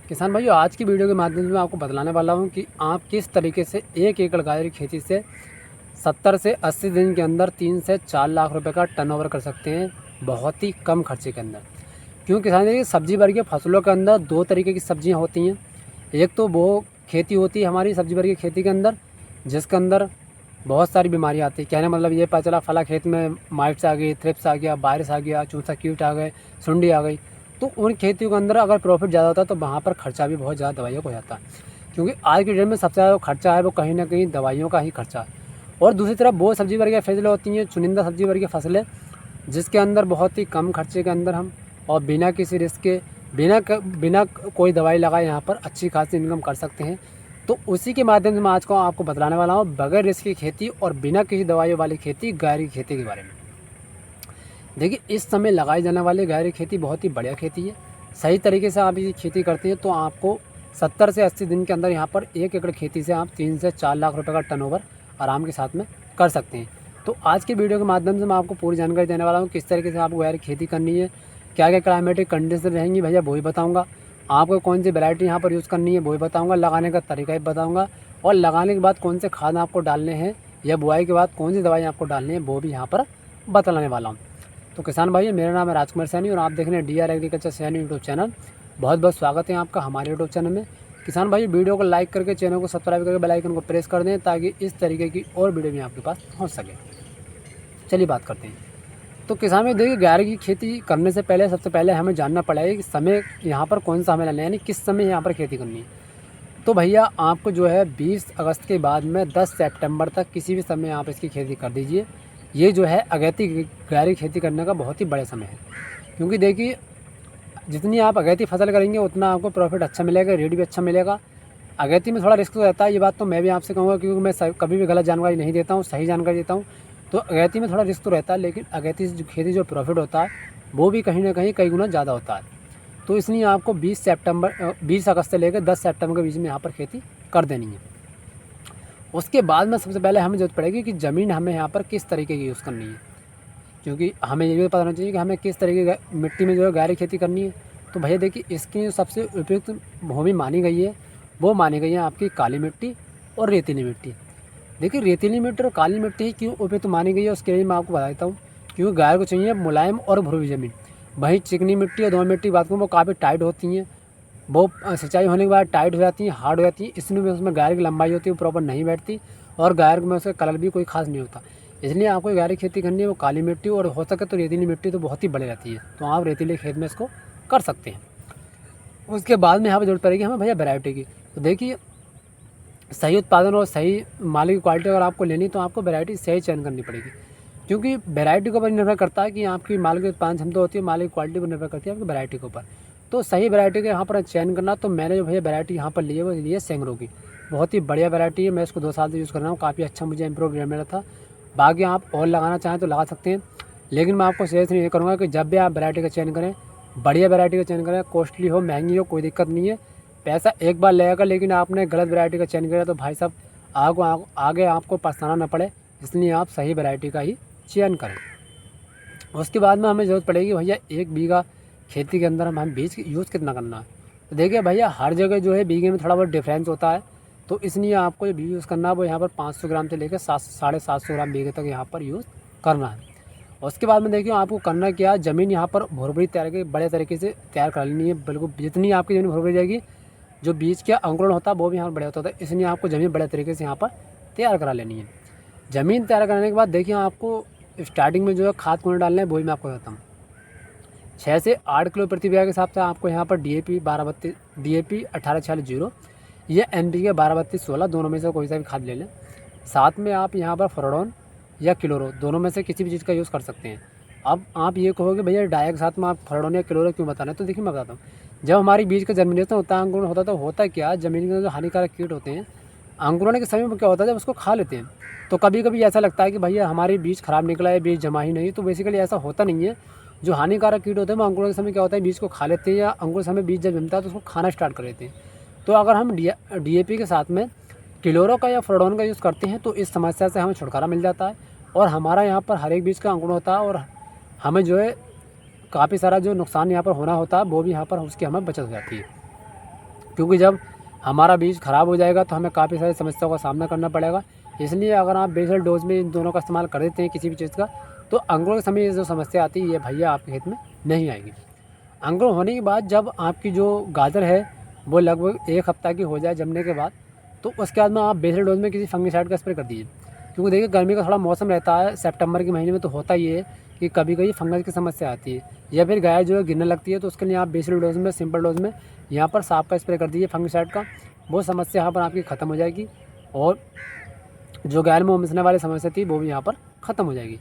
किसान भाइयों, आज की वीडियो के माध्यम से मैं आपको बतलाने वाला हूं कि आप किस तरीके से 1 एकड़ गाजर की खेती से 70 से 80 दिन के अंदर 3 से 4 लाख रुपए का टर्नओवर कर सकते हैं, बहुत ही कम खर्चे के अंदर। क्यों किसान, देखिए सब्जी वर्गीय फसलों के अंदर दो तरीके की सब्जियां होती हैं। एक तो वो खेती होती है हमारी सब्जी वर्गीय खेती के अंदर जिसके अंदर बहुत सारी बीमारी आती है। कहने मतलब ये पता चला फला खेत में माइट्स आ गई, थ्रिप्स आ गया, वायरस आ गया, चूसा कीट आ गए, सुंडी आ गई। तो उन खेतियों के अंदर अगर प्रॉफिट ज़्यादा होता है तो वहाँ पर खर्चा भी बहुत ज़्यादा दवाइयों का हो जाता है। क्योंकि आज की डेट में सबसे ज़्यादा खर्चा है वो कहीं ना कहीं दवाइयों का ही खर्चा है। और दूसरी तरफ वो सब्जी वर्गीय फसलें होती हैं, चुनिंदा सब्जी वर्गीय फसलें, जिसके अंदर बहुत ही कम खर्चे के अंदर हम और बिना किसी रिस्क के बिना कोई दवाई लगाए यहाँ पर अच्छी खासी इनकम कर सकते हैं। तो उसी के माध्यम से मैं आज को आपको बतलाने वाला हूँ बगैर रिस्क की खेती और बिना किसी दवाइयों वाली खेती, गाय की खेती के बारे में। देखिए, इस समय लगाई जाने वाली गाय की खेती बहुत ही बढ़िया खेती है। सही तरीके से आप ये खेती करते हैं तो आपको 70 से 80 दिन के अंदर यहाँ पर 1 एकड़ खेती से आप 3 से 4 लाख रुपए का टर्नओवर आराम के साथ में कर सकते हैं। तो आज की वीडियो के माध्यम से मैं आपको पूरी जानकारी देने वाला हूँ किस तरीके से आपको गाय की खेती करनी है, क्या क्या क्लाइमेटिक कंडीशन रहेंगी भैया वो भी बताऊँगा, आपको कौन सी वैरायटी यहाँ पर यूज़ करनी है वो भी बताऊँगा, लगाने का तरीका भी बताऊँगा, और लगाने के बाद कौन से खाद आपको डालने हैं या बुआई के बाद कौन सी दवाई आपको डालनी है वो भी यहाँ पर बतलाने वाला हूँ। तो किसान भाई, मेरा नाम है राजकुमार सैनी और आप देख रहे हैं DR agriculture Saini YouTube channel. बहुत बहुत स्वागत है आपका हमारे यूट्यूब चैनल में। किसान भाई, वीडियो को लाइक करके चैनल को सब्सक्राइब करके बेल आइकन को प्रेस कर दें ताकि इस तरीके की और वीडियो भी आपके पास पहुंच सके। चलिए बात करते हैं। तो किसान भाई देखिए, गाय की खेती करने से पहले सबसे पहले हमें जानना पड़ेगा कि समय यहाँ पर कौन सा हमें लेना है, यानी किस समय यहाँ पर खेती करनी है। तो भैया आपको जो है 20 अगस्त के बाद में 10 सितंबर तक किसी भी समय आप इसकी खेती कर दीजिए। ये जो है अगैती गाय की खेती करने का बहुत ही बड़ा समय है। क्योंकि देखिए, जितनी आप अगैती फसल करेंगे उतना आपको प्रॉफिट अच्छा मिलेगा, रेट भी अच्छा मिलेगा। अगैती में थोड़ा रिस्क तो रहता है, ये बात तो मैं भी आपसे कहूँगा, क्योंकि मैं कभी भी गलत जानकारी नहीं देता हूँ, सही जानकारी देता हूँ। तो अगैती में थोड़ा रिस्क तो रहता है, लेकिन अगैती से जो खेती जो प्रॉफिट होता है वो भी कहीं ना कहीं कई गुना ज़्यादा होता है। तो इसलिए आपको 20 अगस्त से लेकर 10 सितंबर के बीच में यहाँ पर खेती कर देनी है। उसके बाद में सबसे पहले हमें जरूरत पड़ेगी कि ज़मीन हमें यहाँ पर किस तरीके की यूज़ करनी है, क्योंकि हमें ये भी पता होना चाहिए कि हमें किस तरीके की मिट्टी में जो है गाय की खेती करनी है। तो भैया देखिए, इसकी जो सबसे उपयुक्त भूमि मानी गई है वो मानी गई है आपकी काली मिट्टी और रेतीली मिट्टी। देखिए, रेतीली मिट्टी और काली मिट्टी क्यों उपयुक्त मानी गई है उसके लिए मैं आपको बता देता हूँ। क्योंकि गाय को चाहिए मुलायम और भुरभुरी ज़मीन। वहीं चिकनी मिट्टी और दोमट मिट्टी की बात करूँ वो काफ़ी टाइट होती हैं, वो सिंचाई होने के बाद टाइट हो जाती हैं, हार्ड हो जाती हैं। इसलिए उसमें गाय की लंबाई होती है वो प्रॉपर नहीं बैठती और गाय में उसका कलर भी कोई खास नहीं होता। इसलिए आपको गाय की खेती करनी है वो काली मिट्टी, और हो सके तो रेतीली मिट्टी तो बहुत ही बढ़िया रहती है, तो आप रेतीले खेत में इसको कर सकते हैं। उसके बाद में यहाँ पर जरूरत पड़ेगी हमें भैया वैरायटी की। तो देखिए, सही उत्पादन और सही माल की क्वालिटी अगर आपको लेनी तो आपको वैरायटी सही चयन करनी पड़ेगी। क्योंकि वैरायटी के ऊपर निर्भर करता है कि आपकी माल की उत्पादन क्षमता होती है, माल की क्वालिटी पर निर्भर करती है आपकी वैरायटी के ऊपर। तो सही वैरायटी का यहाँ पर चयन करना, तो मैंने जो भैया वैरायटी यहाँ पर ली है वो ली है सेंगरो की। बहुत ही बढ़िया वैरायटी है, मैं इसको 2 साल से यूज़ कर रहा हूँ, काफ़ी अच्छा मुझे इंप्रूव मिला था। बाकी आप और लगाना चाहें तो लगा सकते हैं, लेकिन मैं आपको सजेस्ट ये करूँगा कि जब भी आप वैरायटी का चयन करें, बढ़िया वैरायटी का चयन करें। कॉस्टली हो महंगी हो कोई दिक्कत नहीं है, पैसा एक बार लगेगा, लेकिन आपने गलत वैरायटी का चयन किया तो भाई साहब आगे आपको पछताना न पड़े। इसलिए आप सही वैरायटी का ही चयन करें। उसके बाद में हमें ज़रूरत पड़ेगी भैया 1 बीघा खेती के अंदर हमें बीज यूज़ कितना करना है। तो देखिए भैया, हर जगह जो है बीघे में थोड़ा बहुत डिफरेंस होता है, तो इसलिए आपको जो बीज यूज़ करना है वो यहाँ पर 500 ग्राम से लेकर 750 ग्राम बीघे तक यहाँ पर यूज़ करना है। उसके बाद में देखिए आपको करना क्या है, ज़मीन यहाँ पर भुरभुरी तैयार करके बड़े तरीके से तैयार कर लेनी है। बिल्कुल जितनी आपकी ज़मीन भुरभुरी जाएगी, जो बीज का अंकुरण होता है वो भी यहाँ पर बढ़िया होता है। इसलिए आपको ज़मीन बड़े तरीके से यहाँ पर तैयार करा लेनी है। ज़मीन तैयार करने के बाद देखिए, आपको स्टार्टिंग में जो है खाद कौन डालना है वही मैं आपको बताता हूँ। 6 से 8 किलो प्रति बीघा के हिसाब से आपको यहाँ पर DAP 1846 या NPK 1232-16 दोनों में से कोई सा भी खाद ले लें। साथ में आप यहाँ पर फ्लोरोन या क्लोरो दोनों में से किसी भी चीज़ का यूज़ कर सकते हैं। अब आप ये कहोगे भैया डाई के साथ में आप फ्लोरोन या क्लोरो क्यों बताना है, तो देखिए मैं बताता हूँ। जब हमारी बीज का जर्मिनेशन होता है, अंकुरण होता है, तो होता क्या है, ज़मीन के जो हानिकारक कीट होते हैं अंकुरण के समय में क्या होता है जब उसको खा लेते हैं, तो कभी कभी ऐसा लगता है कि भैया हमारी बीज खराब निकला है, बीज जमा ही नहीं। तो बेसिकली ऐसा होता नहीं है। जो हानिकारक कीट होते हैं वो अंकुरण के समय क्या होता है बीज को खा लेते हैं, या अंकुरण समय बीज जब जमता है तो उसको खाना स्टार्ट कर लेते हैं। तो अगर हम DAP के साथ में क्लोरो का या फ्लोरोन का यूज़ करते हैं तो इस समस्या से हमें छुटकारा मिल जाता है, और हमारा यहाँ पर हर एक बीज का अंकुरण होता है, और हमें जो है काफ़ी सारा जो नुकसान यहाँ पर होना होता है वो भी यहाँ पर उसकी हमें बचत हो जाती है। क्योंकि जब हमारा बीज ख़राब हो जाएगा तो हमें काफ़ी सारी समस्याओं का सामना करना पड़ेगा। इसलिए अगर आप बेसल डोज में इन दोनों का इस्तेमाल कर देते हैं किसी भी चीज़ का, तो अंकुरण के समय ये जो समस्या आती है ये भैया आपके खेत में नहीं आएगी। अंकुरण होने के बाद जब आपकी जो गाजर है वो लगभग 1 हफ्ता की हो जाए जमने के बाद, तो उसके बाद में आप बेसल डोज में किसी फंगिसाइड का स्प्रे कर दीजिए। क्योंकि देखिए गर्मी का थोड़ा मौसम रहता है, सितंबर के महीने में तो होता ही है कि कभी कभी फंगस की समस्या आती है या फिर गाय जो है गिरने लगती है, तो उसके लिए आप बेसल डोज में, सिंपल डोज में यहाँ पर सांप का स्प्रे कर दीजिए फंगिसाइड का। वो समस्या यहाँ पर आपकी ख़त्म हो जाएगी और जो गाय में उमसने वाली समस्या थी वो भी यहाँ पर ख़त्म हो जाएगी।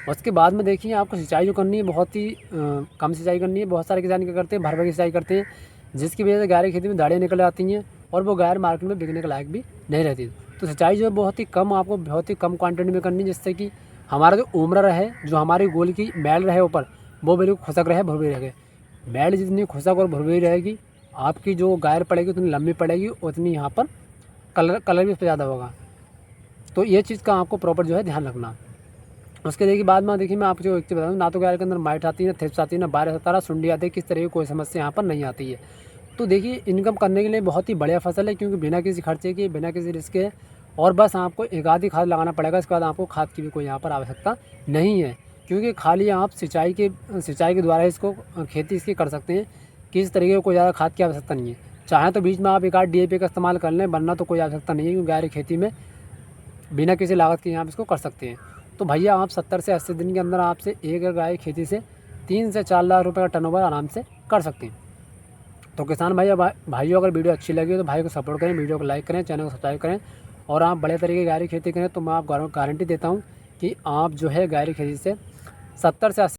उसके बाद में देखिए आपको सिंचाई जो करनी है बहुत ही कम सिंचाई करनी है। बहुत सारे किसान क्या करते हैं, भर भर की सिंचाई करते हैं, जिसकी वजह से गाय की खेती में दाढ़ें निकल आती हैं और वो गाय मार्केट में बिकने के लायक भी नहीं रहती। तो सिंचाई जो है बहुत ही कम, आपको बहुत ही कम क्वांटिटी में करनी है, जिससे कि हमारा जो उम्र रहे, जो हमारी गोल की मैल रहे ऊपर, वो बिल्कुल खुशक रहे, भुरभुरी रहे। मैल जितनी खुशक और भुरभुरी रहेगी, आपकी जो गाय पड़ेगी उतनी लंबी पड़ेगी, उतनी यहाँ पर कलर भी उस पर ज़्यादा होगा। तो ये चीज़ का आपको प्रॉपर जो है ध्यान रखना। उसके देखिए बाद में देखिए मैं आपको जो एक चीज़ बता दूँ, ना तो गाय के अंदर माइट आती है, ना थ्रिप्स आती है, ना वायरस आता है, सुंडी आती है, किस तरह की कोई समस्या यहाँ पर नहीं आती है। तो देखिए इनकम करने के लिए बहुत ही बढ़िया फसल है, क्योंकि बिना किसी खर्चे के, बिना किसी रिस्क के, और बस आपको एक आधी खाद लगाना पड़ेगा। इसके बाद आपको खाद की भी कोई यहाँ पर आवश्यकता नहीं है, क्योंकि खाली आप सिंचाई के द्वारा इसको खेती इसकी कर सकते हैं। किस तरीके को कोई ज़्यादा खाद की आवश्यकता नहीं है। चाहे तो बीच में आप एक आध DAP का इस्तेमाल कर लें, वरना तो कोई आवश्यकता नहीं है, क्योंकि गाय की खेती में बिना किसी लागत के यहाँ पर इसको कर सकते हैं। तो भैया आप 70 से 80 दिन के अंदर आपसे एक गाय की खेती से 3 से 4 लाख रुपए का टर्नओवर आराम से कर सकते हैं। तो किसान भाइयों अगर वीडियो अच्छी लगी तो भाई को सपोर्ट करें, वीडियो को लाइक करें, चैनल को सब्सक्राइब करें, और आप बड़े तरीके की गाय की खेती करें तो मैं आप गारंटी देता हूँ कि आप जो है गाय की खेती से 70 से 80